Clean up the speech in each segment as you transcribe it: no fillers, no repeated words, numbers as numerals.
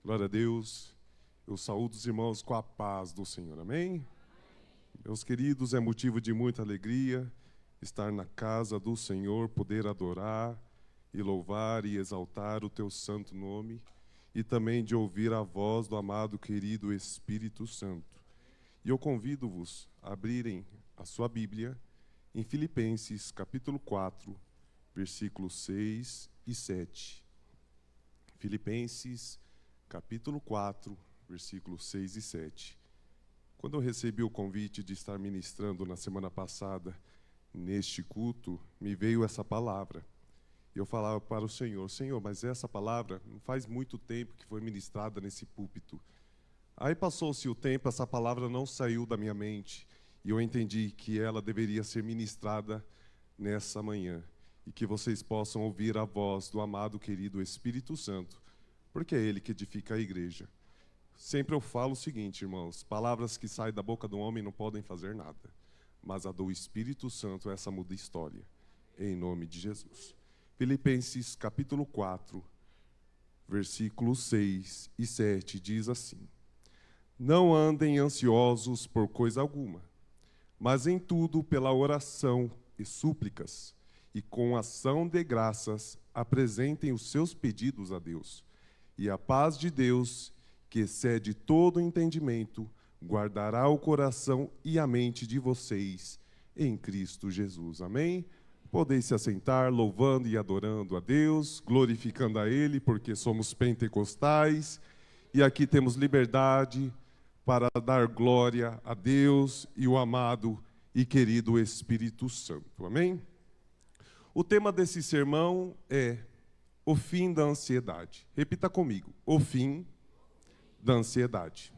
Glória a Deus. Eu saúdo os irmãos com a paz do Senhor. Amém? Meus queridos, é motivo de muita alegria estar na casa do Senhor, poder adorar e louvar e exaltar o teu santo nome e também de ouvir a voz do amado querido Espírito Santo. E eu convido-vos a abrirem a sua Bíblia em Filipenses capítulo 4, versículos 6 e 7. Filipenses capítulo 4, versículos 6 e 7. Quando eu recebi o convite de estar ministrando na semana passada, neste culto, me veio essa palavra. E eu falava para o Senhor, Senhor, mas essa palavra não faz muito tempo que foi ministrada nesse púlpito. Aí passou-se o tempo, essa palavra não saiu da minha mente, e eu entendi que ela deveria ser ministrada nessa manhã, e que vocês possam ouvir a voz do amado querido Espírito Santo, porque é Ele que edifica a igreja. Sempre eu falo o seguinte, irmãos, palavras que saem da boca do homem não podem fazer nada, mas a do Espírito Santo, essa muda a história, em nome de Jesus. Filipenses capítulo 4, versículos 6 e 7, diz assim: Não andem ansiosos por coisa alguma, mas em tudo pela oração e súplicas, e com ação de graças apresentem os seus pedidos a Deus. E a paz de Deus, que excede todo entendimento, guardará o coração e a mente de vocês em Cristo Jesus. Amém? Podeis se assentar, louvando e adorando a Deus, glorificando a Ele, porque somos pentecostais, e aqui temos liberdade para dar glória a Deus e o amado e querido Espírito Santo. Amém? O tema desse sermão é o fim da ansiedade. Repita comigo, o fim da ansiedade.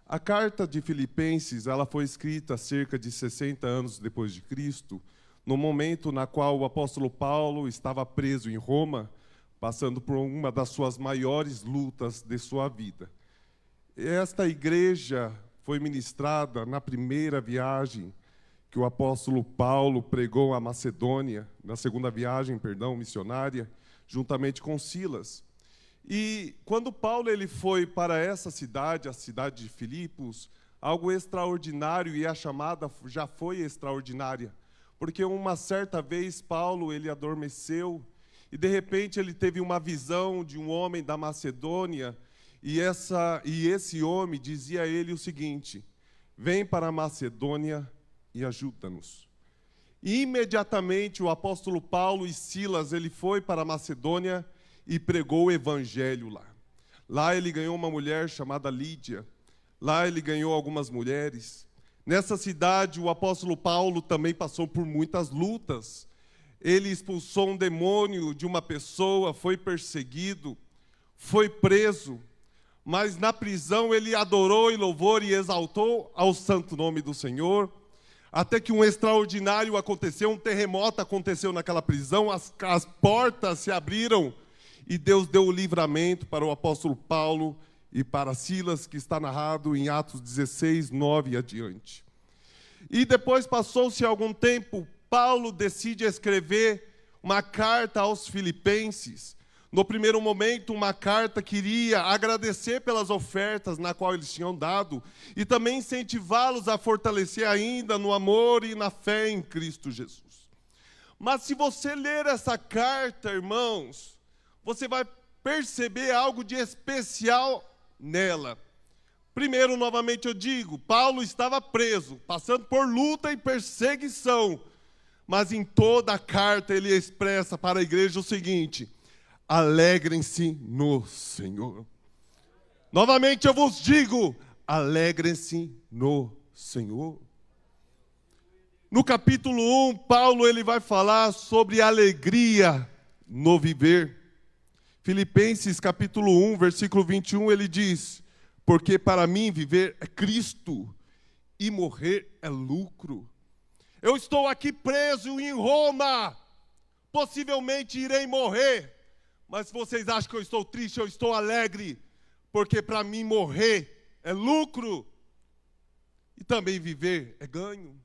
A carta de Filipenses, ela foi escrita cerca de 60 anos depois de Cristo, no momento na qual o apóstolo Paulo estava preso em Roma, passando por uma das suas maiores lutas de sua vida. Esta igreja foi ministrada na primeira viagem que o apóstolo Paulo pregou à Macedônia, na segunda viagem, missionária, juntamente com Silas. E quando Paulo ele foi para essa cidade, a cidade de Filipos, algo extraordinário, e a chamada já foi extraordinária, porque uma certa vez Paulo ele adormeceu e de repente ele teve uma visão de um homem da Macedônia, e esse homem dizia a ele o seguinte: vem para a Macedônia e ajuda-nos. E imediatamente o apóstolo Paulo e Silas, ele foi para a Macedônia e pregou o evangelho lá. Lá ele ganhou uma mulher chamada Lídia. Lá ele ganhou algumas mulheres. Nessa cidade o apóstolo Paulo também passou por muitas lutas. Ele expulsou um demônio de uma pessoa, foi perseguido, foi preso. Mas na prisão ele adorou e louvou e exaltou ao santo nome do Senhor. Até que um extraordinário aconteceu, um terremoto aconteceu naquela prisão, as portas se abriram e Deus deu o livramento para o apóstolo Paulo e para Silas, que está narrado em Atos 16, 9 e adiante. E depois passou-se algum tempo, Paulo decide escrever uma carta aos filipenses. No primeiro momento, uma carta que iria agradecer pelas ofertas na qual eles tinham dado e também incentivá-los a fortalecer ainda no amor e na fé em Cristo Jesus. Mas se você ler essa carta, irmãos, você vai perceber algo de especial nela. Primeiro, novamente eu digo, Paulo estava preso, passando por luta e perseguição, mas em toda a carta ele expressa para a igreja o seguinte: alegrem-se no Senhor. Novamente eu vos digo, alegrem-se no Senhor. No capítulo 1, Paulo ele vai falar sobre alegria no viver. Filipenses capítulo 1, versículo 21, ele diz: porque para mim viver é Cristo e morrer é lucro. Eu estou aqui preso em Roma, possivelmente irei morrer. Mas se vocês acham que eu estou triste, eu estou alegre, porque para mim morrer é lucro e também viver é ganho.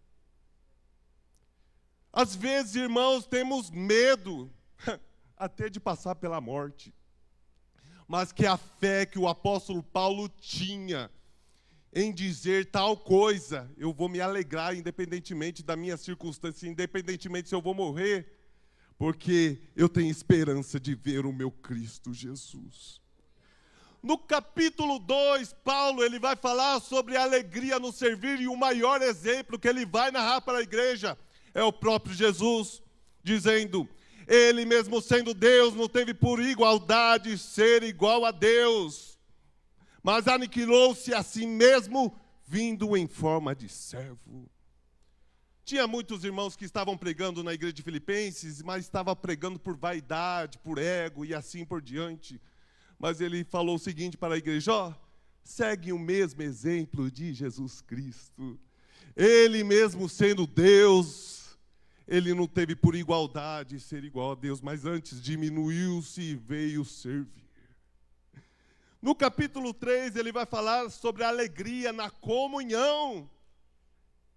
Às vezes, irmãos, temos medo até de passar pela morte. mas que a fé que o apóstolo Paulo tinha em dizer tal coisa, eu vou me alegrar independentemente da minha circunstância, independentemente se eu vou morrer, porque eu tenho esperança de ver o meu Cristo Jesus. No capítulo 2, Paulo ele vai falar sobre a alegria no servir, e o maior exemplo que ele vai narrar para a igreja é o próprio Jesus, dizendo: ele mesmo sendo Deus, não teve por igualdade ser igual a Deus, mas aniquilou-se a si mesmo, vindo em forma de servo. Tinha muitos irmãos que estavam pregando na igreja de Filipenses, mas estavam pregando por vaidade, por ego e assim por diante. Mas ele falou o seguinte para a igreja: ó, segue o mesmo exemplo de Jesus Cristo. Ele mesmo sendo Deus, ele não teve por igualdade ser igual a Deus, mas antes diminuiu-se e veio servir. No capítulo 3, ele vai falar sobre a alegria na comunhão.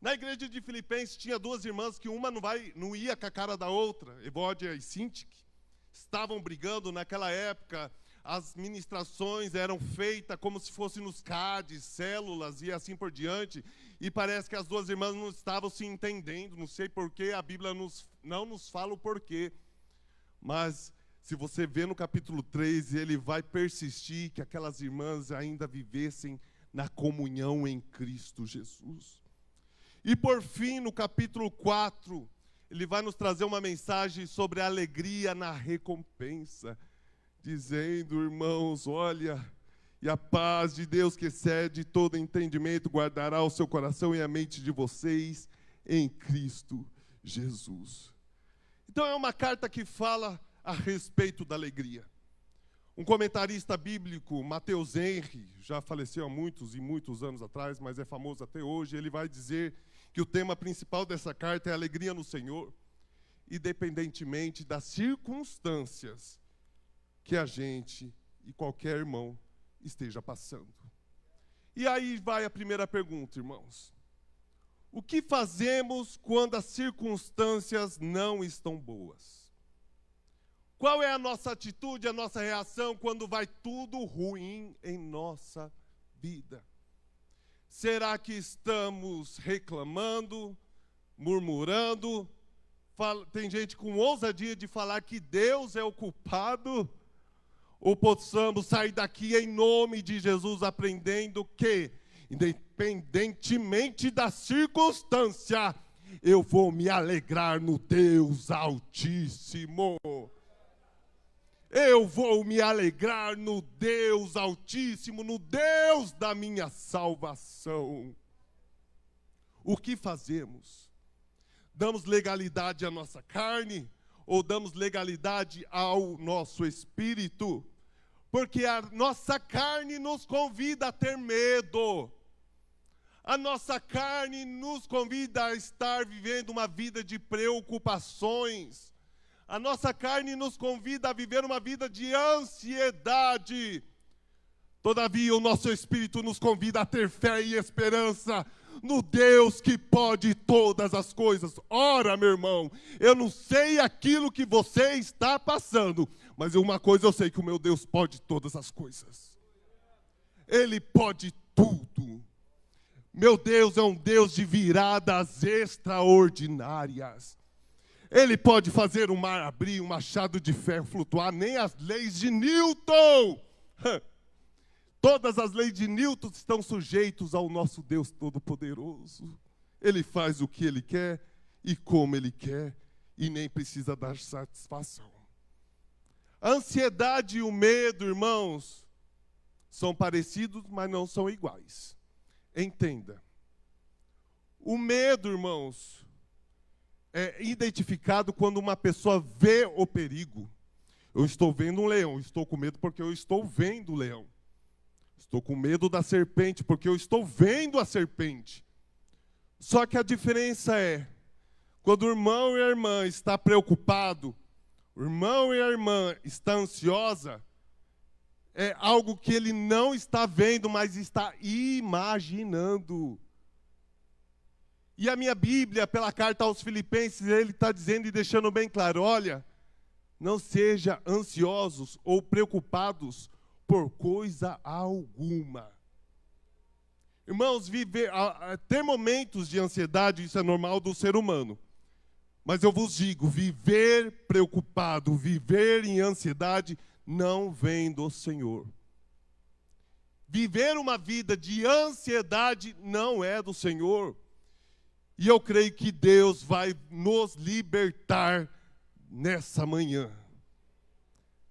Na igreja de Filipenses tinha duas irmãs que uma não ia com a cara da outra, Evódia e Sintique. Estavam brigando naquela época, as ministrações eram feitas como se fossem nos CADs, células e assim por diante. E parece que as duas irmãs não estavam se entendendo, não sei porquê, a Bíblia não nos fala o porquê. Mas se você vê no capítulo 3, ele vai persistir que aquelas irmãs ainda vivessem na comunhão em Cristo Jesus. E por fim, no capítulo 4, ele vai nos trazer uma mensagem sobre a alegria na recompensa, dizendo: irmãos, olha, e a paz de Deus que excede todo entendimento guardará o seu coração e a mente de vocês em Cristo Jesus. Então é uma carta que fala a respeito da alegria. Um comentarista bíblico, Mateus Henry, já faleceu há muitos e muitos anos atrás, mas é famoso até hoje, ele vai dizer que o tema principal dessa carta é a alegria no Senhor, independentemente das circunstâncias que a gente e qualquer irmão esteja passando. E aí vai a primeira pergunta, irmãos. O que fazemos quando as circunstâncias não estão boas? Qual é a nossa atitude, a nossa reação quando vai tudo ruim em nossa vida? Será que estamos reclamando, murmurando? Tem gente com ousadia de falar que Deus é o culpado? Ou possamos sair daqui em nome de Jesus aprendendo que, independentemente da circunstância, eu vou me alegrar no Deus Altíssimo. Eu vou me alegrar no Deus Altíssimo, no Deus da minha salvação. O que fazemos? Damos legalidade à nossa carne ou damos legalidade ao nosso espírito? Porque a nossa carne nos convida a ter medo. A nossa carne nos convida a estar vivendo uma vida de preocupações. A nossa carne nos convida a viver uma vida de ansiedade. Todavia, o nosso espírito nos convida a ter fé e esperança no Deus que pode todas as coisas. Ora, meu irmão, eu não sei aquilo que você está passando, mas uma coisa eu sei, que o meu Deus pode todas as coisas. Ele pode tudo. Meu Deus é um Deus de viradas extraordinárias. Ele pode fazer o mar abrir, um machado de ferro flutuar, nem as leis de Newton. Todas as leis de Newton estão sujeitas ao nosso Deus Todo-Poderoso. Ele faz o que Ele quer e como Ele quer, e nem precisa dar satisfação. A ansiedade e o medo, irmãos, são parecidos, mas não são iguais. Entenda. O medo, irmãos, é identificado quando uma pessoa vê o perigo. Eu estou vendo um leão, estou com medo porque eu estou vendo o leão. Estou com medo da serpente porque eu estou vendo a serpente. Só que a diferença é, quando o irmão e a irmã está preocupado, o irmão e a irmã está ansiosa, é algo que ele não está vendo, mas está imaginando. E a minha Bíblia, pela carta aos Filipenses, ele está dizendo e deixando bem claro: olha, não seja ansiosos ou preocupados por coisa alguma. Irmãos, ter momentos de ansiedade, isso é normal do ser humano. Mas eu vos digo, viver preocupado, viver em ansiedade, não vem do Senhor. Viver uma vida de ansiedade não é do Senhor. E eu creio que Deus vai nos libertar nessa manhã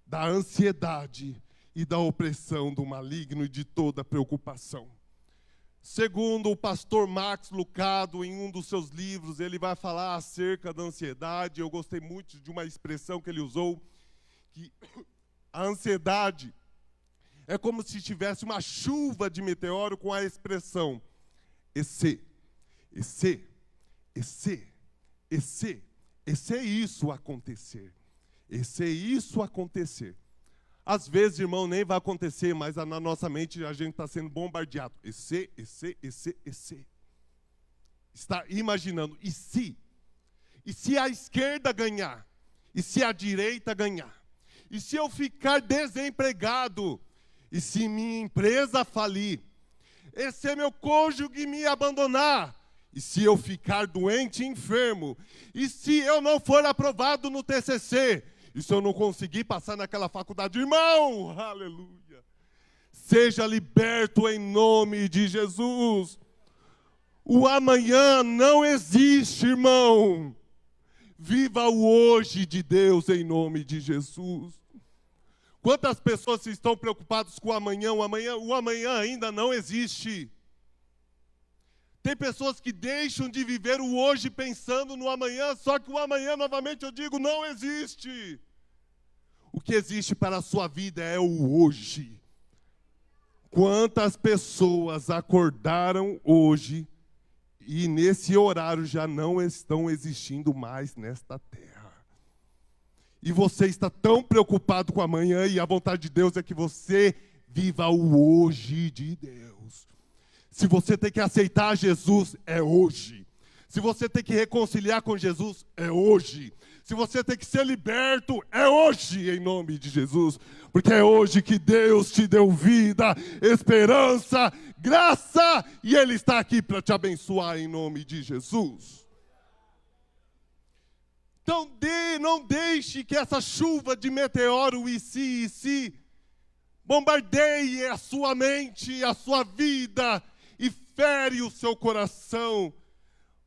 da ansiedade e da opressão do maligno e de toda preocupação. Segundo o pastor Max Lucado, em um dos seus livros, ele vai falar acerca da ansiedade. Eu gostei muito de uma expressão que ele usou, que a ansiedade é como se tivesse uma chuva de meteoro com a expressão esse isso acontecer. Isso acontecer. Às vezes, irmão, nem vai acontecer, mas na nossa mente a gente está sendo bombardeado. Esse. Está imaginando. E se? E se a esquerda ganhar? E se a direita ganhar? E se eu ficar desempregado? E se minha empresa falir? E se meu cônjuge me abandonar? E se eu ficar doente e enfermo? E se eu não for aprovado no TCC? E se eu não conseguir passar naquela faculdade? Irmão, aleluia. Seja liberto em nome de Jesus. O amanhã não existe, irmão. Viva o hoje de Deus em nome de Jesus. Quantas pessoas estão preocupadas com o amanhã? O amanhã ainda não existe. Tem pessoas que deixam de viver o hoje pensando no amanhã, só que o amanhã, novamente eu digo, não existe. O que existe para a sua vida é o hoje. Quantas pessoas acordaram hoje e nesse horário já não estão existindo mais nesta terra? E você está tão preocupado com amanhã, e a vontade de Deus é que você viva o hoje de Deus. Se você tem que aceitar Jesus, é hoje. Se você tem que reconciliar com Jesus, é hoje. Se você tem que ser liberto, é hoje, em nome de Jesus. Porque é hoje que Deus te deu vida, esperança, graça, e Ele está aqui para te abençoar, em nome de Jesus. Então, não deixe que essa chuva de meteoro e se bombardeie a sua mente, a sua vida, e fere o seu coração.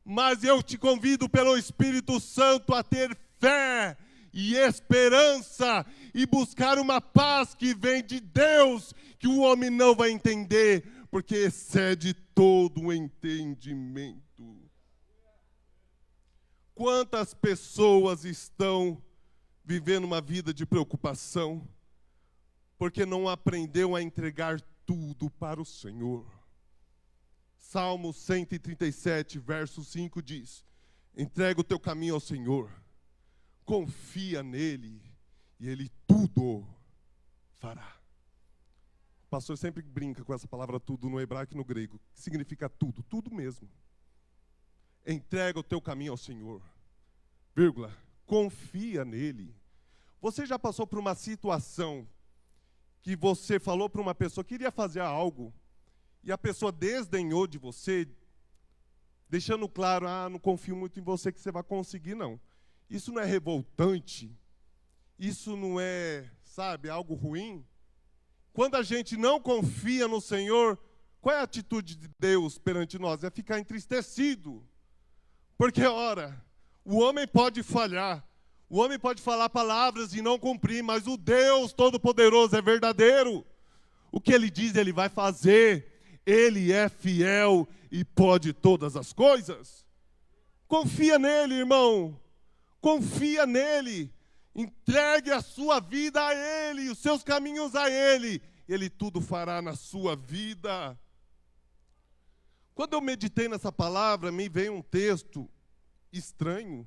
Mas eu te convido pelo Espírito Santo a ter fé e esperança e buscar uma paz que vem de Deus, que o homem não vai entender, porque excede todo o entendimento. Quantas pessoas estão vivendo uma vida de preocupação porque não aprendeu a entregar tudo para o Senhor? Salmo 137, verso 5 diz: entrega o teu caminho ao Senhor, confia nele e ele tudo fará. O pastor sempre brinca com essa palavra tudo no hebraico e no grego, que significa tudo, tudo mesmo. Entrega o teu caminho ao Senhor, vírgula, confia nele. Você já passou por uma situação que você falou para uma pessoa que iria fazer algo e a pessoa desdenhou de você, deixando claro, não confio muito em você que você vai conseguir, não. Isso não é revoltante? Isso não é, algo ruim? Quando a gente não confia no Senhor, qual é a atitude de Deus perante nós? É ficar entristecido. Porque, ora, o homem pode falhar, o homem pode falar palavras e não cumprir, mas o Deus Todo-Poderoso é verdadeiro. O que Ele diz, Ele vai fazer. Ele é fiel e pode todas as coisas. Confia nele, irmão. Confia nele. Entregue a sua vida a Ele, os seus caminhos a Ele. Ele tudo fará na sua vida. Quando eu meditei nessa palavra, me veio um texto estranho,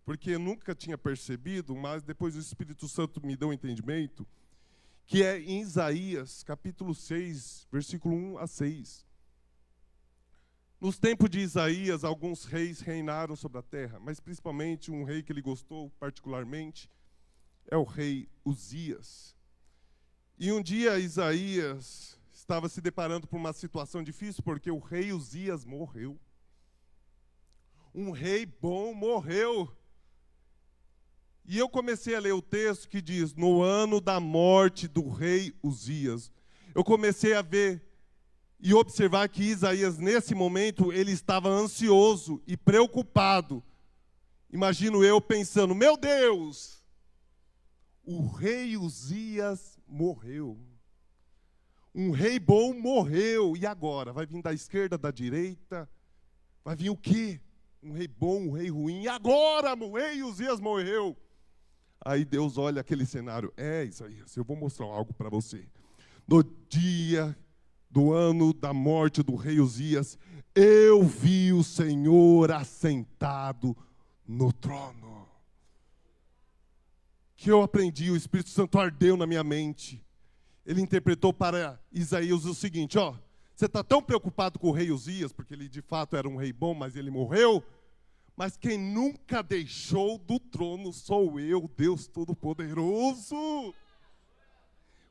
porque eu nunca tinha percebido, mas depois o Espírito Santo me deu um entendimento, que é em Isaías, capítulo 6, versículo 1 a 6. Nos tempos de Isaías, alguns reis reinaram sobre a terra, mas principalmente um rei que ele gostou particularmente é o rei Uzias. E um dia Isaías estava se deparando com uma situação difícil, porque o rei Uzias morreu. Um rei bom morreu. E eu comecei a ler o texto que diz, no ano da morte do rei Uzias. Eu comecei a ver e observar que Isaías, nesse momento, ele estava ansioso e preocupado. Imagino eu pensando, meu Deus, o rei Uzias morreu. Um rei bom morreu. E agora? Vai vir da esquerda, da direita? Vai vir o quê? Um rei bom, um rei ruim. E agora, o rei Uzias morreu. Aí Deus olha aquele cenário. Isaías, eu vou mostrar algo para você. No dia do ano da morte do rei Uzias, eu vi o Senhor assentado no trono. Que eu aprendi, o Espírito Santo ardeu na minha mente. Ele interpretou para Isaías o seguinte, você está tão preocupado com o rei Uzias, porque ele de fato era um rei bom, mas ele morreu, mas quem nunca deixou do trono sou eu, Deus Todo-Poderoso.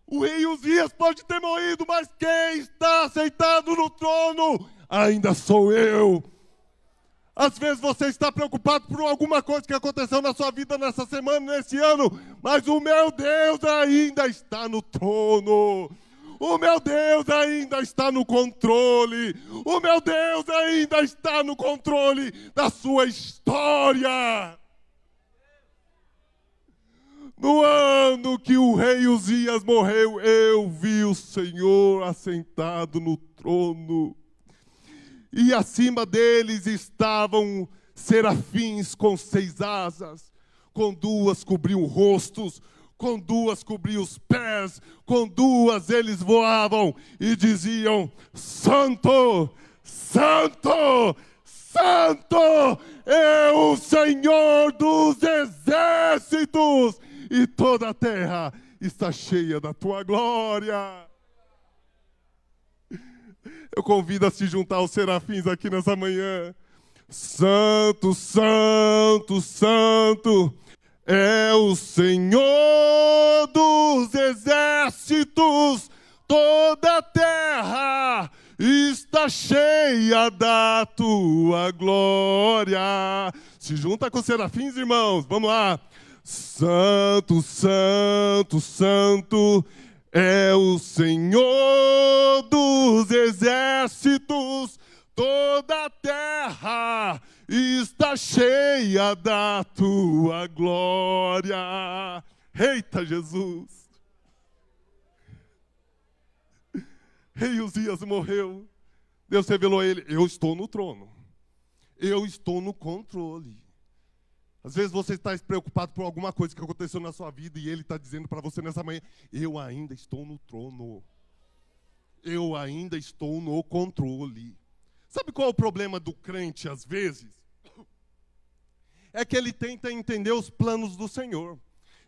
O rei Uzias pode ter morrido, mas quem está sentado no trono ainda sou eu. Às vezes você está preocupado por alguma coisa que aconteceu na sua vida nessa semana, nesse ano, mas o meu Deus ainda está no trono. O meu Deus ainda está no controle. O meu Deus ainda está no controle da sua história. No ano que o rei Uzias morreu, eu vi o Senhor assentado no trono. E acima deles estavam serafins com 6 asas, com 2 cobriam rostos, com 2 cobriam os pés, com 2 eles voavam e diziam, Santo, Santo, Santo é o Senhor dos exércitos, e toda a terra está cheia da tua glória. Eu convido a se juntar aos serafins aqui nessa manhã. Santo, Santo, Santo é o Senhor dos exércitos, toda a terra está cheia da tua glória. Se junta com os serafins, irmãos, vamos lá. Santo, Santo, Santo é o Senhor dos exércitos, toda a terra está cheia da tua glória. Eita, Jesus! Rei Uzias morreu. Deus revelou a ele, eu estou no trono. Eu estou no controle. Às vezes você está preocupado por alguma coisa que aconteceu na sua vida e Ele está dizendo para você nessa manhã, eu ainda estou no trono. Eu ainda estou no controle. Sabe qual é o problema do crente às vezes? É que ele tenta entender os planos do Senhor.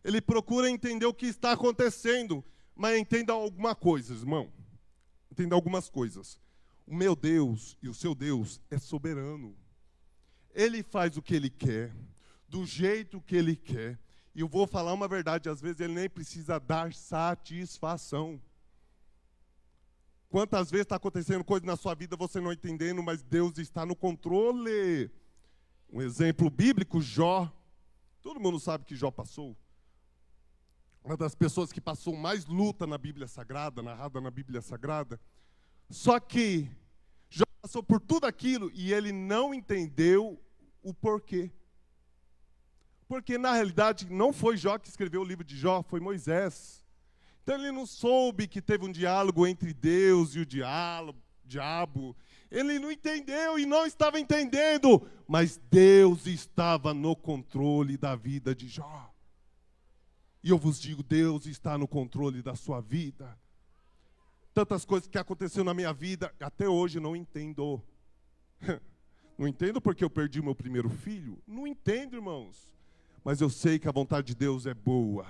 Ele procura entender o que está acontecendo. Mas entenda alguma coisa, irmão. Entenda algumas coisas. O meu Deus e o seu Deus é soberano. Ele faz o que Ele quer, do jeito que Ele quer. E eu vou falar uma verdade, às vezes Ele nem precisa dar satisfação. Quantas vezes está acontecendo coisa na sua vida, você não entendendo, mas Deus está no controle. Um exemplo bíblico, Jó. Todo mundo sabe que Jó passou. Uma das pessoas que passou mais luta na Bíblia Sagrada, narrada na Bíblia Sagrada. Só que Jó passou por tudo aquilo e ele não entendeu o porquê. Porque, na realidade, não foi Jó que escreveu o livro de Jó, foi Moisés. Então, ele não soube que teve um diálogo entre Deus e o diabo. Ele não entendeu e não estava entendendo. Mas Deus estava no controle da vida de Jó. E eu vos digo, Deus está no controle da sua vida. Tantas coisas que aconteceram na minha vida, até hoje não entendo. Não entendo porque eu perdi meu primeiro filho? Não entendo, irmãos. Mas eu sei que a vontade de Deus é boa,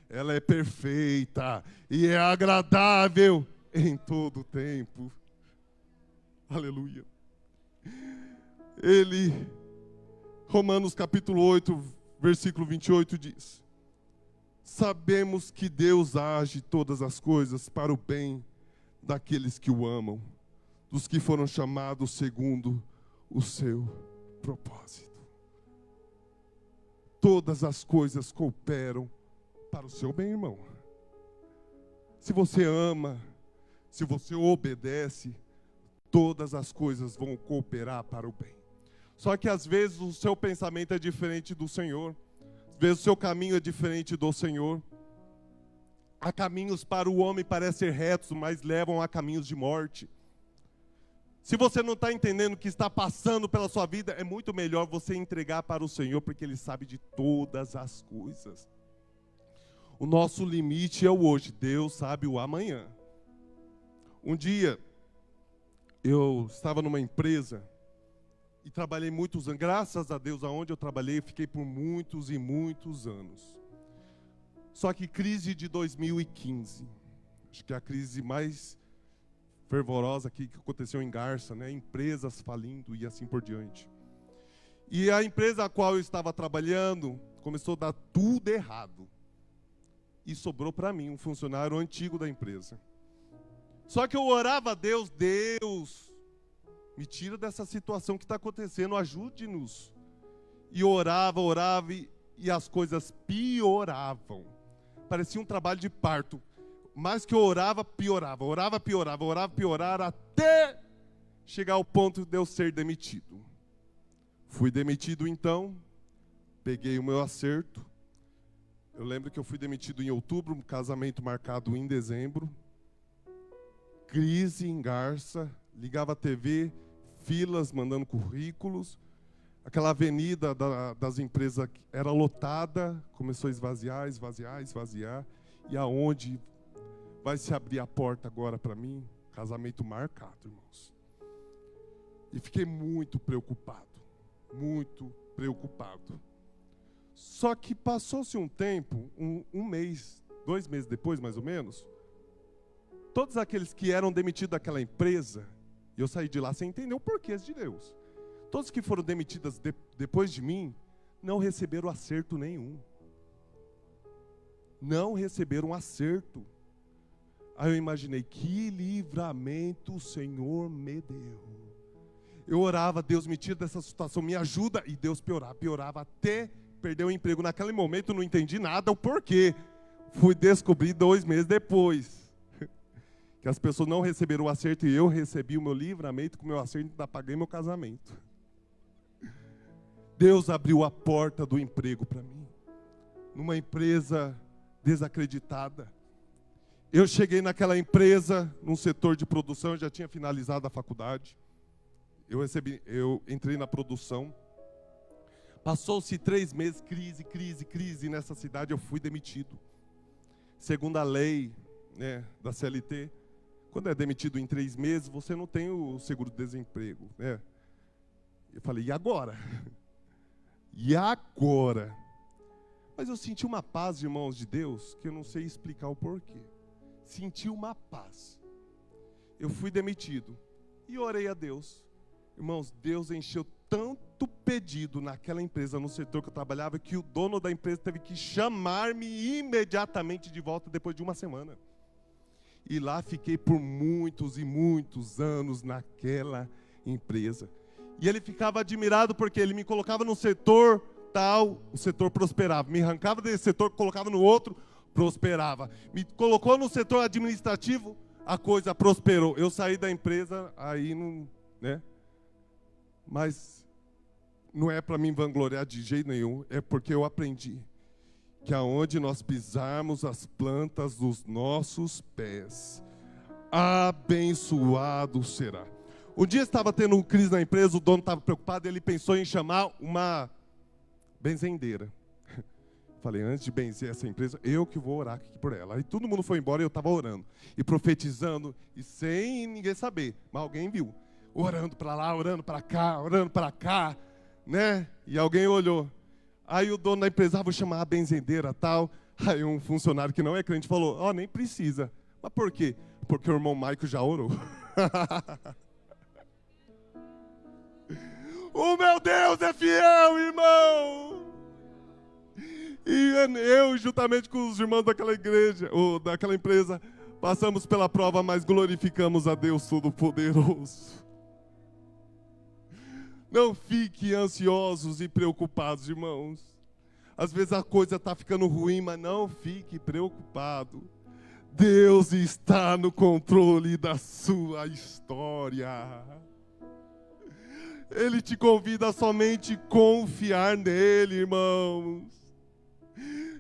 ela é perfeita e é agradável em todo o tempo. Aleluia. Romanos capítulo 8, versículo 28 diz, Sabemos que Deus age todas as coisas para o bem daqueles que o amam, dos que foram chamados segundo o seu propósito. Todas as coisas cooperam para o seu bem, irmão. Se você ama, se você obedece, todas as coisas vão cooperar para o bem. Só que às vezes o seu pensamento é diferente do Senhor. Às vezes o seu caminho é diferente do Senhor. Há caminhos para o homem parecer retos, mas levam a caminhos de morte. Se você não está entendendo o que está passando pela sua vida, é muito melhor você entregar para o Senhor, porque Ele sabe de todas as coisas. O nosso limite é o hoje, Deus sabe o amanhã. Um dia, eu estava numa empresa e trabalhei muitos anos. Graças a Deus, aonde eu trabalhei, fiquei por muitos e muitos anos. Só que crise de 2015, acho que é a crise mais fervorosa aqui que aconteceu em Garça, né? Empresas falindo e assim por diante. E a empresa a qual eu estava trabalhando começou a dar tudo errado. E sobrou para mim um funcionário antigo da empresa. Só que eu orava a Deus, Deus, me tira dessa situação que está acontecendo, ajude-nos. E orava e as coisas pioravam. Parecia um trabalho de parto. Mais que eu orava, piorava. Orava, piorava, até chegar ao ponto de eu ser demitido. Fui demitido então, peguei o meu acerto. Eu lembro que eu fui demitido em outubro, um casamento marcado em dezembro. Crise em Garça, ligava a TV, filas mandando currículos. Aquela avenida das empresas era lotada, começou a esvaziar. E aonde vai se abrir a porta agora para mim? Casamento marcado, irmãos. E fiquei muito preocupado. Só que passou-se um tempo, um mês, 2 meses depois, mais ou menos, todos aqueles que eram demitidos daquela empresa, eu saí de lá sem entender o porquê de Deus. Todos que foram demitidos depois de mim, não receberam acerto nenhum. Não receberam acerto. Aí eu imaginei, que livramento o Senhor me deu. Eu orava, Deus me tira dessa situação, me ajuda, e Deus piorava até perder o emprego. Naquele momento eu não entendi nada, o porquê. Fui descobrir 2 meses depois. Que as pessoas não receberam o acerto e eu recebi o meu livramento, com o meu acerto ainda paguei meu casamento. Deus abriu a porta do emprego para mim. Numa empresa desacreditada. Eu cheguei naquela empresa, num setor de produção, eu já tinha finalizado a faculdade. Eu entrei na produção. Passou-se 3 meses, crise nessa cidade, eu fui demitido. Segundo a lei, né, da CLT, quando é demitido em 3 meses, você não tem o seguro-desemprego, né? Eu falei, e agora? E agora? Mas eu senti uma paz, irmãos de Deus, que eu não sei explicar o porquê. Senti uma paz. Eu fui demitido e orei a Deus. Irmãos, Deus encheu tanto pedido naquela empresa, no setor que eu trabalhava, que o dono da empresa teve que chamar-me imediatamente de volta depois de 1 semana. E lá fiquei por muitos e muitos anos naquela empresa. E ele ficava admirado porque ele me colocava no setor tal, o setor prosperava. Me arrancava desse setor, colocava no outro, prosperava. Me colocou no setor administrativo, a coisa prosperou. Eu saí da empresa, aí não, né? Mas não é para mim vangloriar de jeito nenhum, é porque eu aprendi que aonde nós pisarmos as plantas dos nossos pés, abençoado será. Um dia estava tendo uma crise na empresa, o dono estava preocupado, ele pensou em chamar uma benzendeira. Falei, antes de benzer essa empresa, eu que vou orar aqui por ela. Aí todo mundo foi embora e eu estava orando. E profetizando, e sem ninguém saber. Mas alguém viu. Orando para lá, orando para cá, né? E alguém olhou. Aí o dono da empresa, vou chamar a benzendeira tal. Aí um funcionário que não é crente falou, nem precisa. Mas por quê? Porque o irmão Maico já orou. O meu Deus é fiel, irmão! E eu, juntamente com os irmãos daquela igreja, ou daquela empresa, passamos pela prova, mas glorificamos a Deus Todo-Poderoso. Não fiquem ansiosos e preocupados, irmãos. Às vezes a coisa está ficando ruim, mas não fique preocupado. Deus está no controle da sua história. Ele te convida a somente confiar nele, irmãos.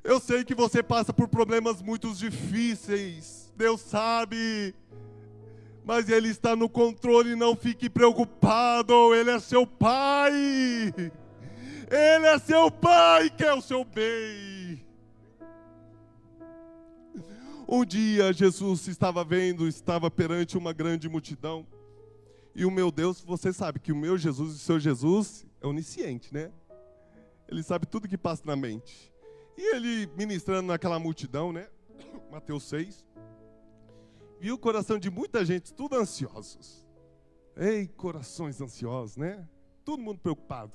Eu sei que você passa por problemas muito difíceis. Deus sabe. Mas Ele está no controle, não fique preocupado. Ele é seu Pai. Ele é seu Pai, que é o seu bem. Um dia Jesus estava perante uma grande multidão. E o meu Deus, você sabe que o meu Jesus e o seu Jesus é onisciente, né? Ele sabe tudo que passa na mente. E ele ministrando naquela multidão, né? Mateus 6. Viu o coração de muita gente, tudo ansiosos. Ei, corações ansiosos, né? Todo mundo preocupado.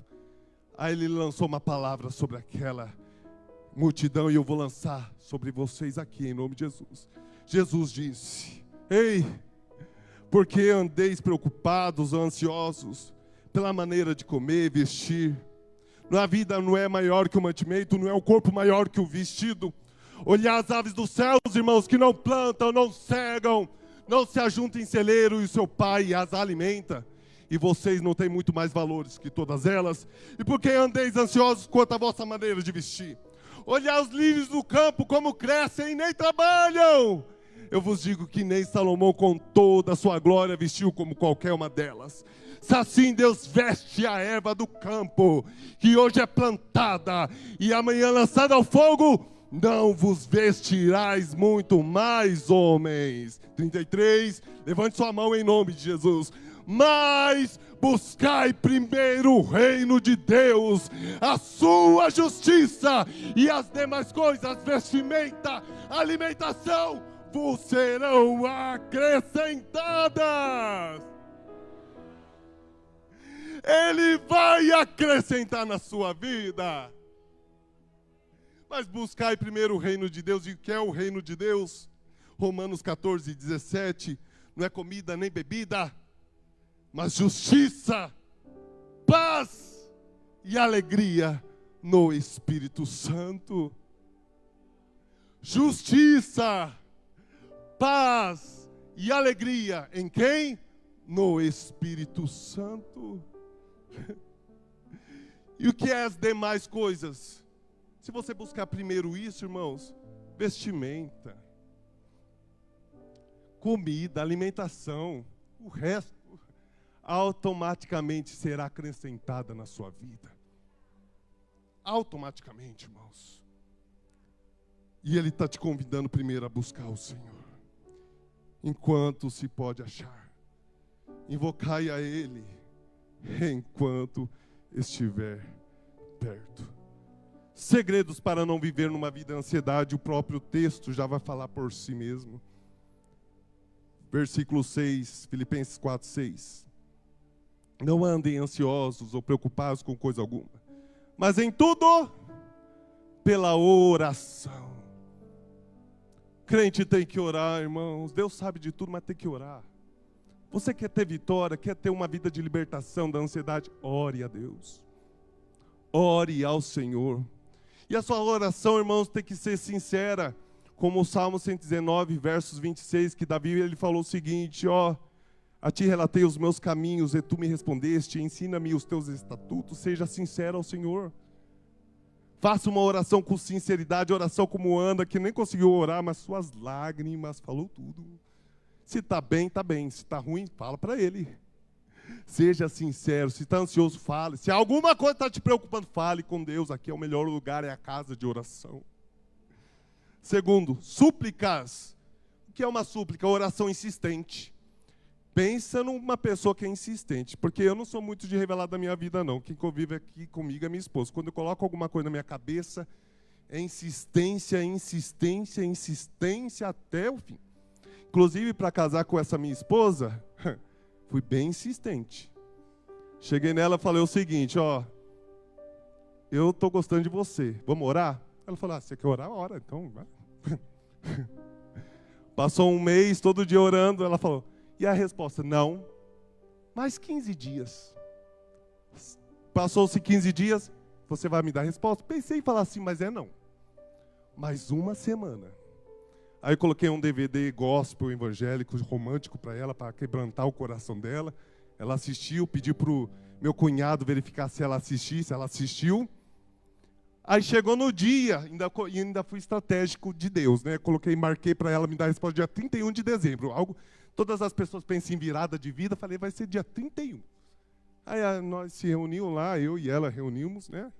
Aí ele lançou uma palavra sobre aquela multidão e eu vou lançar sobre vocês aqui em nome de Jesus. Jesus disse: ei, porque andeis preocupados ou ansiosos pela maneira de comer, vestir? A vida não é maior que o mantimento, não é o corpo maior que o vestido. Olhar as aves dos céus, irmãos, que não plantam, não cegam, não se ajuntam em celeiro, e o seu Pai as alimenta. E vocês não têm muito mais valores que todas elas? E por que andeis ansiosos quanto à vossa maneira de vestir? Olhar os lírios do campo, como crescem e nem trabalham. Eu vos digo que nem Salomão com toda a sua glória vestiu como qualquer uma delas. Se assim Deus veste a erva do campo, que hoje é plantada e amanhã lançada ao fogo, não vos vestirás muito mais, homens. 33, levante sua mão em nome de Jesus. Mas buscai primeiro o reino de Deus, a sua justiça, e as demais coisas, vestimenta, alimentação, vos serão acrescentadas. Ele vai acrescentar na sua vida. Mas buscai primeiro o reino de Deus. E o que é o reino de Deus? Romanos 14, 17. Não é comida nem bebida, mas justiça, paz e alegria no Espírito Santo. Justiça, paz e alegria em quem? No Espírito Santo. E o que é as demais coisas? Se você buscar primeiro isso, irmãos, vestimenta, comida, alimentação, o resto automaticamente será acrescentada na sua vida. Automaticamente, irmãos. E Ele está te convidando primeiro a buscar o Senhor, enquanto se pode achar. Invocai a Ele enquanto estiver perto. Segredos para não viver numa vida de ansiedade, o próprio texto já vai falar por si mesmo. Versículo 6, Filipenses 4, 6. Não andem ansiosos ou preocupados com coisa alguma, mas em tudo, pela oração. Crente tem que orar, irmãos. Deus sabe de tudo, mas tem que orar. Você quer ter vitória, quer ter uma vida de libertação da ansiedade? Ore a Deus. Ore ao Senhor. E a sua oração, irmãos, tem que ser sincera. Como o Salmo 119, versos 26, que Davi ele falou o seguinte, ó: a ti relatei os meus caminhos e tu me respondeste, ensina-me os teus estatutos, seja sincero ao Senhor. Faça uma oração com sinceridade, oração como Ana, que nem conseguiu orar, mas suas lágrimas falou tudo. Se está bem, está bem. Se está ruim, fala para Ele. Seja sincero. Se está ansioso, fale. Se alguma coisa está te preocupando, fale com Deus. Aqui é o melhor lugar, é a casa de oração. Segundo, súplicas. O que é uma súplica? Oração insistente. Pensa numa pessoa que é insistente. Porque eu não sou muito de revelar da minha vida, não. Quem convive aqui comigo é minha esposa. Quando eu coloco alguma coisa na minha cabeça, é insistência, insistência, insistência até o fim. Inclusive, para casar com essa minha esposa, fui bem insistente. Cheguei nela e falei o seguinte, ó: eu estou gostando de você, vamos orar? Ela falou, você quer orar? Ora, então vai. Passou um mês, todo dia orando, ela falou, e a resposta? Não, mais 15 dias. Passou-se 15 dias, você vai me dar a resposta? Pensei em falar assim, mas não. Mais uma semana. Aí eu coloquei um DVD gospel evangélico romântico para ela, para quebrantar o coração dela. Ela assistiu, pedi para o meu cunhado verificar se ela assistisse, ela assistiu. Aí chegou no dia, ainda fui estratégico de Deus, né? Marquei para ela me dar a resposta dia 31 de dezembro. Todas as pessoas pensam em virada de vida, falei, vai ser dia 31. Aí nós se reunimos lá, eu e ela reunimos, né?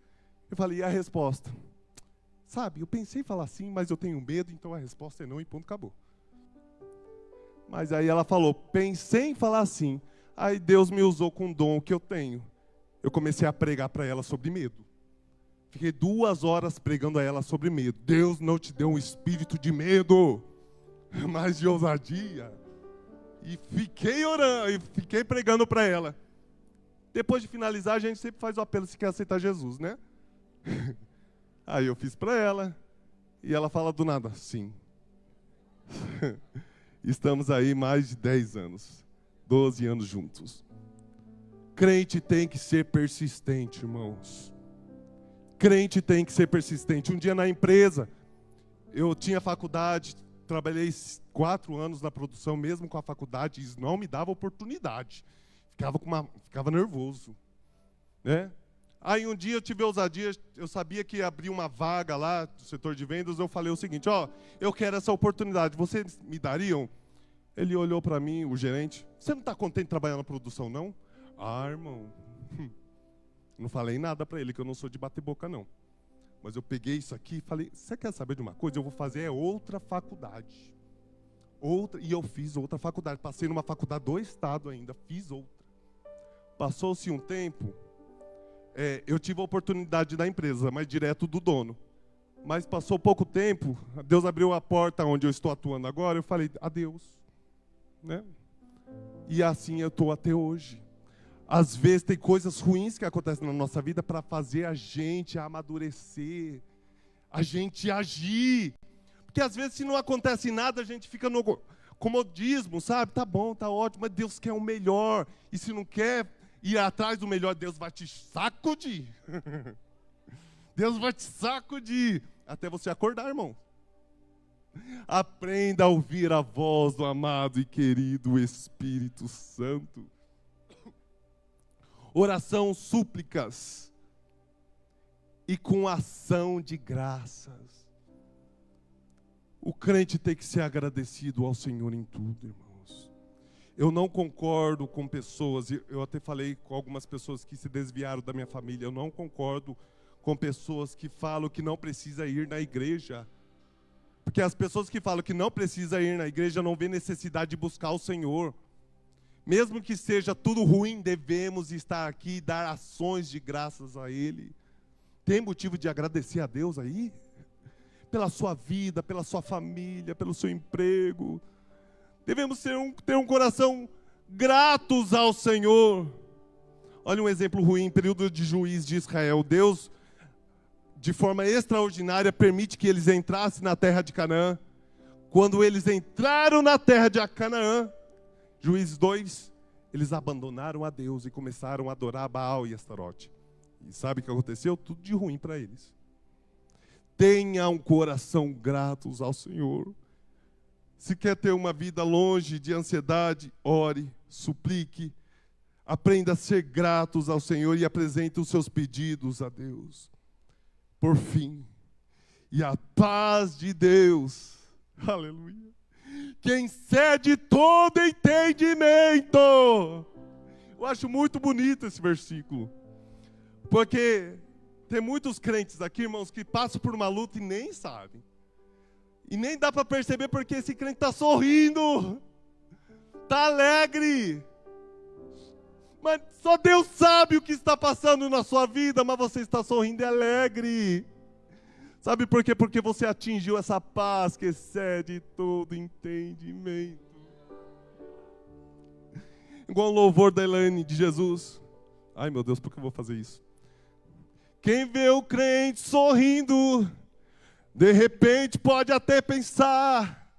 Eu falei, e a resposta? Sabe, eu pensei em falar assim, mas eu tenho medo, então a resposta é não e ponto, acabou. Mas aí ela falou, pensei em falar assim. Aí Deus me usou com um dom que eu tenho. Eu comecei a pregar para ela sobre medo. Fiquei 2 horas pregando a ela sobre medo. Deus não te deu um espírito de medo, mas de ousadia. E fiquei orando, e fiquei pregando para ela. Depois de finalizar, a gente sempre faz o apelo se quer aceitar Jesus, né? Aí eu fiz para ela, e ela fala do nada, sim. Estamos aí mais de 10 anos, 12 anos juntos. Crente tem que ser persistente, irmãos. Crente tem que ser persistente. Um dia na empresa, eu tinha faculdade, trabalhei 4 anos na produção, mesmo com a faculdade, isso não me dava oportunidade. Ficava nervoso, né? Aí um dia eu tive ousadia, eu sabia que ia abrir uma vaga lá do setor de vendas, eu falei o seguinte, eu quero essa oportunidade, vocês me dariam? Ele olhou para mim, o gerente, você não está contente de trabalhar na produção, não? Ah, irmão, não falei nada para ele, que eu não sou de bater boca, não. Mas eu peguei isso aqui e falei, você quer saber de uma coisa? Eu vou fazer outra faculdade. E eu fiz outra faculdade, passei numa faculdade do estado ainda, fiz outra. Passou-se um tempo, eu tive a oportunidade da empresa, mas direto do dono. Mas passou pouco tempo, Deus abriu a porta onde eu estou atuando agora, eu falei, adeus. Né? E assim eu estou até hoje. Às vezes tem coisas ruins que acontecem na nossa vida para fazer a gente amadurecer, a gente agir. Porque às vezes se não acontece nada, a gente fica no comodismo, sabe? Tá bom, tá ótimo, mas Deus quer o melhor. E se não quer ir atrás do melhor, Deus vai te sacudir. Deus vai te sacudir até você acordar, irmão. Aprenda a ouvir a voz do amado e querido Espírito Santo. Oração, súplicas e com ação de graças. O crente tem que ser agradecido ao Senhor em tudo, irmãos. Eu não concordo com pessoas, eu até falei com algumas pessoas que se desviaram da minha família, eu não concordo com pessoas que falam que não precisa ir na igreja. Porque as pessoas que falam que não precisa ir na igreja não vê necessidade de buscar o Senhor. Mesmo que seja tudo ruim, devemos estar aqui e dar ações de graças a Ele. Tem motivo de agradecer a Deus aí? Pela sua vida, pela sua família, pelo seu emprego. Devemos ter um coração gratos ao Senhor. Olha um exemplo ruim, período de juiz de Israel. Deus, de forma extraordinária, permite que eles entrassem na terra de Canaã. Quando eles entraram na terra de Canaã, Juízes 2, eles abandonaram a Deus e começaram a adorar Baal e Astarote. E sabe o que aconteceu? Tudo de ruim para eles. Tenha um coração grato ao Senhor. Se quer ter uma vida longe de ansiedade, ore, suplique. Aprenda a ser gratos ao Senhor e apresente os seus pedidos a Deus. Por fim, e a paz de Deus, aleluia, que excede todo entendimento. Eu acho muito bonito esse versículo, porque tem muitos crentes aqui, irmãos, que passam por uma luta e nem sabem. E nem dá para perceber porque esse crente está sorrindo, está alegre. Mas só Deus sabe o que está passando na sua vida, mas você está sorrindo e alegre. Sabe por quê? Porque você atingiu essa paz que excede todo entendimento. Igual o louvor da Elaine de Jesus. Ai meu Deus, por que eu vou fazer isso? Quem vê o crente sorrindo, De repente pode até pensar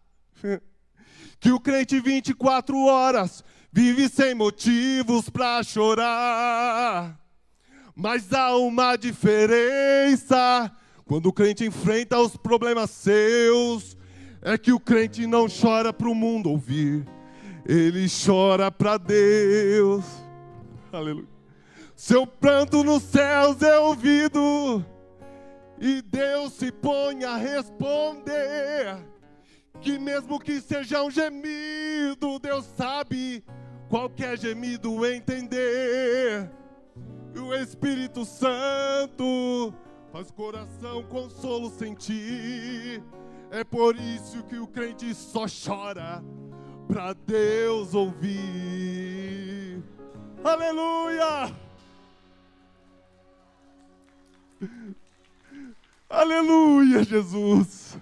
que o crente 24 horas vive sem motivos para chorar. Mas há uma diferença quando o crente enfrenta os problemas seus. É que o crente não chora para o mundo ouvir, ele chora para Deus. Aleluia. Seu pranto nos céus é ouvido e Deus se põe a responder. Que mesmo que seja um gemido, Deus sabe qualquer gemido entender. E o Espírito Santo faz o coração consolo sentir. É por isso que o crente só chora para Deus ouvir. Aleluia! Aleluia, Jesus!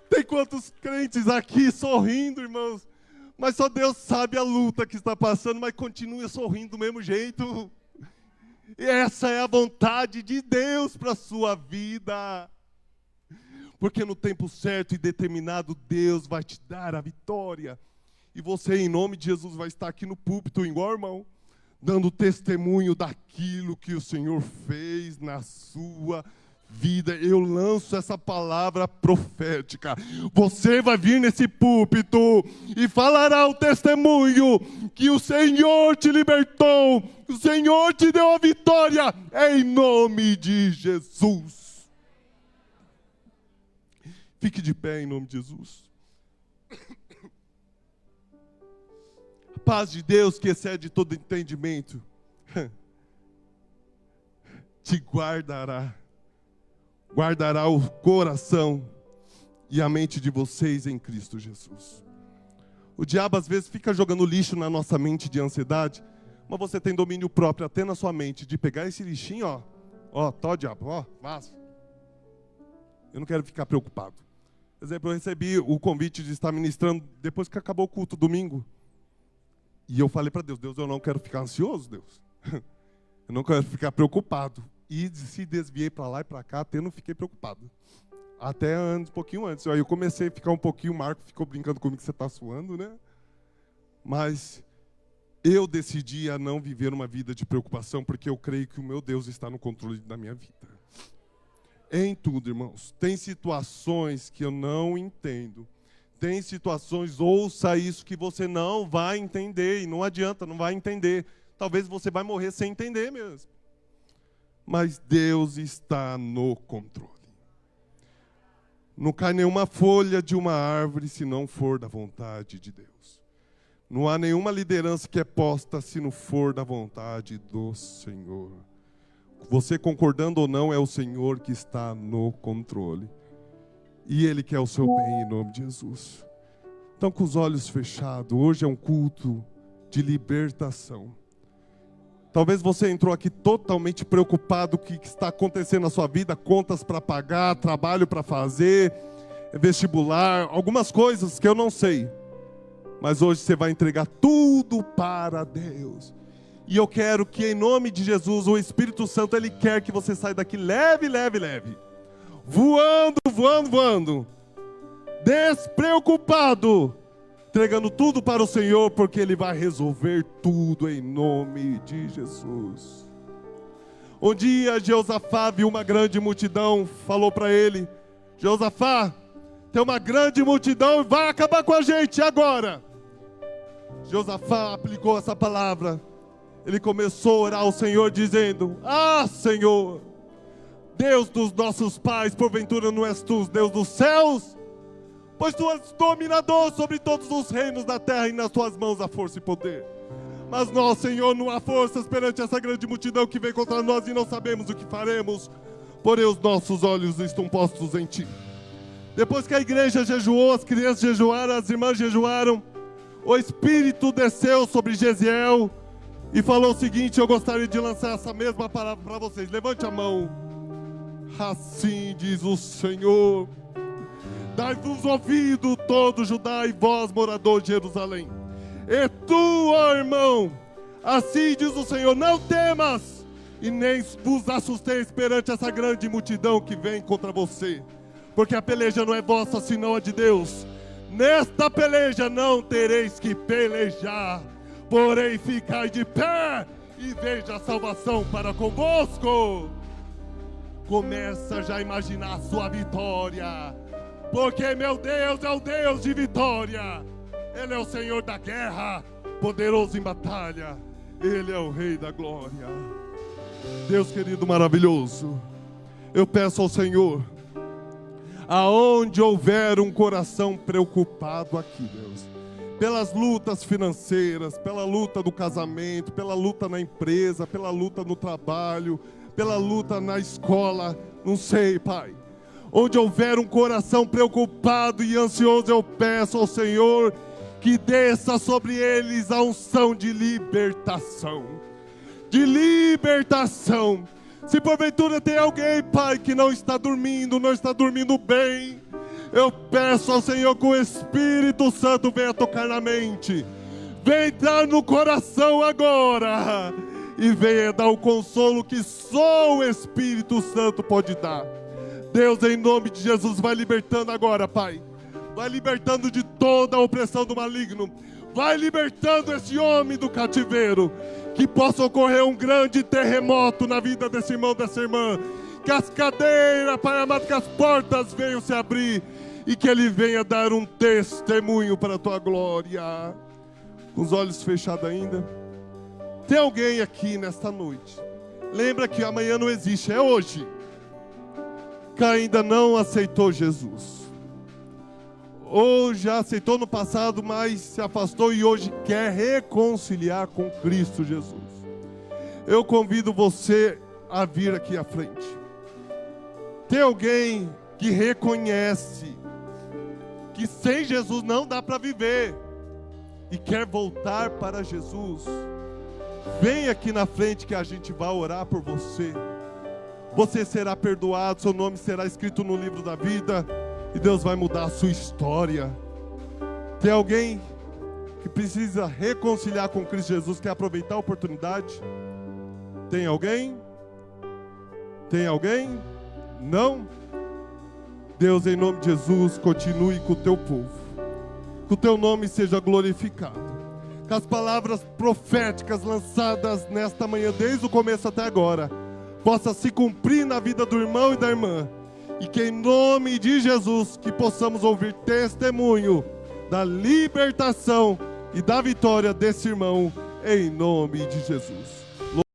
Tem quantos crentes aqui sorrindo, irmãos? Mas só Deus sabe a luta que está passando, mas continua sorrindo do mesmo jeito. E essa é a vontade de Deus para a sua vida. Porque no tempo certo e determinado, Deus vai te dar a vitória. E você, em nome de Jesus, vai estar aqui no púlpito, igual irmão, dando testemunho daquilo que o Senhor fez na sua vida. Eu lanço essa palavra profética. Você vai vir nesse púlpito e falará o testemunho que o Senhor te libertou, que o Senhor te deu a vitória, em nome de Jesus. Fique de pé em nome de Jesus. A paz de Deus, que excede todo entendimento, te guardará o coração e a mente de vocês em Cristo Jesus. O diabo às vezes fica jogando lixo na nossa mente de ansiedade, mas você tem domínio próprio até na sua mente de pegar esse lixinho, ó, diabo, ó, vaza. Eu não quero ficar preocupado. Por exemplo, eu recebi o convite de estar ministrando depois que acabou o culto domingo. E eu falei para Deus, eu não quero ficar ansioso, Deus. Eu não quero ficar preocupado. E se desviei para lá e para cá, até não fiquei preocupado. Até um pouquinho antes. Aí eu comecei a ficar um pouquinho, o Marco ficou brincando comigo que você está suando, né? Mas eu decidi a não viver uma vida de preocupação, porque eu creio que o meu Deus está no controle da minha vida. Em tudo, irmãos. Tem situações que eu não entendo. Tem situações, ouça isso, que você não vai entender. E não adianta, não vai entender. Talvez você vai morrer sem entender mesmo. Mas Deus está no controle. Não cai nenhuma folha de uma árvore se não for da vontade de Deus. Não há nenhuma liderança que é posta se não for da vontade do Senhor. Você concordando ou não, é o Senhor que está no controle. E Ele quer o seu bem em nome de Jesus. Então, com os olhos fechados, hoje é um culto de libertação. Talvez você entrou aqui totalmente preocupado com o que está acontecendo na sua vida, contas para pagar, trabalho para fazer, vestibular, algumas coisas que eu não sei. Mas hoje você vai entregar tudo para Deus. E eu quero que em nome de Jesus, o Espírito Santo, Ele quer que você saia daqui leve, leve, leve. Voando, voando, voando. Despreocupado. Entregando tudo para o Senhor, porque Ele vai resolver tudo em nome de Jesus. Um dia, Jeosafá viu uma grande multidão, falou para ele: Jeosafá, tem uma grande multidão e vai acabar com a gente agora. Jeosafá aplicou essa palavra. Ele começou a orar ao Senhor dizendo: Ah, Senhor, Deus dos nossos pais, porventura não és tu, Deus dos céus? Pois tu és dominador sobre todos os reinos da terra, e nas tuas mãos há força e poder. Mas nós, Senhor, não há forças perante essa grande multidão que vem contra nós e não sabemos o que faremos, porém os nossos olhos estão postos em ti. Depois que a igreja jejuou, as crianças jejuaram, as irmãs jejuaram, o Espírito desceu sobre Gesiel e falou o seguinte: eu gostaria de lançar essa mesma palavra para vocês. Levante a mão. Assim diz o Senhor: dai-vos ouvido todo Judá e vós, morador de Jerusalém. E tu, ó irmão, assim diz o Senhor: não temas, e nem vos assusteis perante essa grande multidão que vem contra você, porque a peleja não é vossa, senão a de Deus. Nesta peleja não tereis que pelejar, porém ficai de pé e veja a salvação para convosco. Começa já a imaginar a sua vitória, porque meu Deus é o Deus de vitória. Ele é o Senhor da guerra, poderoso em batalha. Ele é o Rei da glória. Deus querido, maravilhoso, eu peço ao Senhor, aonde houver um coração preocupado aqui, Deus, pelas lutas financeiras, pela luta do casamento, pela luta na empresa, pela luta no trabalho, pela luta na escola, não sei, Pai. Onde houver um coração preocupado e ansioso, eu peço ao Senhor que desça sobre eles a unção de libertação. De libertação. Se porventura tem alguém, Pai, que não está dormindo bem, eu peço ao Senhor que o Espírito Santo venha tocar na mente, venha entrar no coração agora e venha dar o consolo que só o Espírito Santo pode dar. Deus, em nome de Jesus, vai libertando agora, Pai. Vai libertando de toda a opressão do maligno. Vai libertando esse homem do cativeiro. Que possa ocorrer um grande terremoto na vida desse irmão, dessa irmã. Que as cadeiras, Pai amado, que as portas venham se abrir. E que ele venha dar um testemunho para a tua glória. Com os olhos fechados ainda. Tem alguém aqui nesta noite, lembra que amanhã não existe, é hoje, que ainda não aceitou Jesus. Ou já aceitou no passado, mas se afastou e hoje quer reconciliar com Cristo Jesus. Eu convido você a vir aqui à frente. Tem alguém que reconhece que sem Jesus não dá para viver e quer voltar para Jesus? Vem aqui na frente que a gente vai orar por você. Você será perdoado, seu nome será escrito no livro da vida e Deus vai mudar a sua história. Tem alguém que precisa reconciliar com Cristo Jesus, quer aproveitar a oportunidade? Tem alguém? Tem alguém? Não? Deus, em nome de Jesus, continue com o teu povo. Que o teu nome seja glorificado. Que as palavras proféticas lançadas nesta manhã, desde o começo até agora, possa se cumprir na vida do irmão e da irmã. E que em nome de Jesus, que possamos ouvir testemunho da libertação e da vitória desse irmão, em nome de Jesus.